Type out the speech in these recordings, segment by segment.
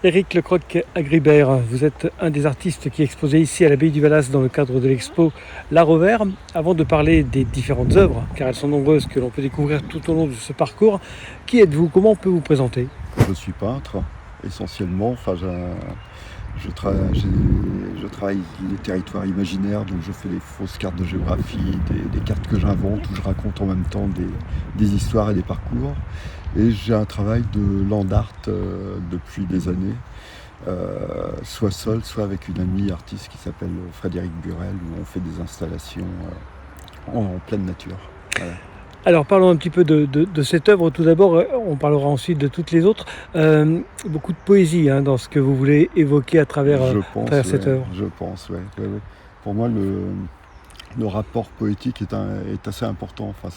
Éric Lecroc-Agribert, vous êtes un des artistes qui est exposé ici à l'Abbaye du Valas dans le cadre de l'expo L'Art au Vert. Avant de parler des différentes œuvres, car elles sont nombreuses que l'on peut découvrir tout au long de ce parcours, qui êtes-vous? Comment on peut vous présenter? Je suis peintre, essentiellement. Je travaille les territoires imaginaires, donc je fais des fausses cartes de géographie, des cartes que j'invente, où je raconte en même temps des histoires et des parcours. Et j'ai un travail de land art depuis des années, soit seul, soit avec une amie artiste qui s'appelle Frédéric Burel, où on fait des installations en pleine nature. Voilà. Alors parlons un petit peu de cette œuvre. Tout d'abord, on parlera ensuite de toutes les autres. Beaucoup de poésie dans ce que vous voulez évoquer à travers cette œuvre. Je pense, ouais. Pour moi, le rapport poétique est assez important. Enfin,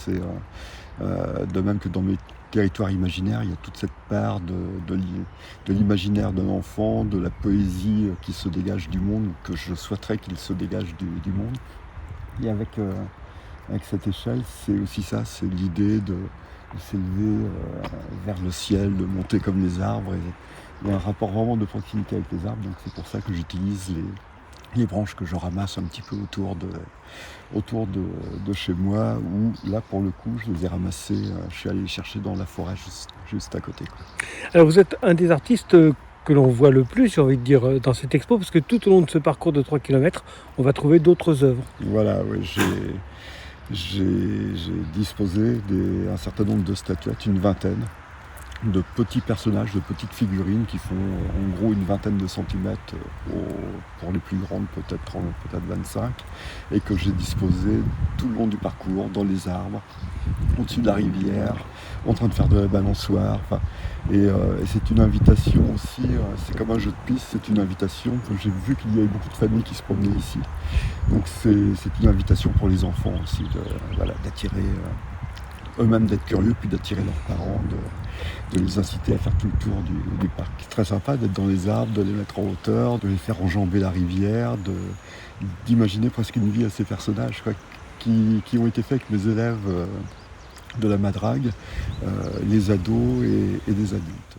de même que dans mes territoires imaginaires, il y a toute cette part de l'imaginaire d'un enfant, de la poésie qui se dégage du monde, que je souhaiterais qu'il se dégage du monde. Et avec cette échelle, c'est aussi ça, c'est l'idée de s'élever vers le ciel, de monter comme les arbres. Et il y a un rapport vraiment de proximité avec les arbres, donc c'est pour ça que j'utilise les branches que je ramasse un petit peu autour de chez moi, où là pour le coup je les ai ramassées, je suis allé les chercher dans la forêt juste à côté, quoi. Alors vous êtes un des artistes que l'on voit le plus, j'ai envie de dire, dans cette expo, parce que tout au long de ce parcours de 3 km, on va trouver d'autres œuvres. Voilà, oui, j'ai disposé un certain nombre de statuettes, une vingtaine, de petits personnages, de petites figurines qui font en gros une vingtaine de centimètres, pour les plus grandes peut-être 30, peut-être 25, et que j'ai disposé tout le long du parcours, dans les arbres, au-dessus de la rivière, en train de faire de la balançoire. Et c'est une invitation aussi, c'est comme un jeu de piste, c'est une invitation que j'ai vu qu'il y avait beaucoup de familles qui se promenaient ici. Donc c'est une invitation pour les enfants aussi, d'attirer eux-mêmes, d'être curieux, puis d'attirer leurs parents, de les inciter à faire tout le tour du parc. C'est très sympa d'être dans les arbres, de les mettre en hauteur, de les faire enjamber la rivière, d'imaginer presque une vie à ces personnages, quoi, qui ont été faits avec mes élèves de la Madrague, les ados et des adultes.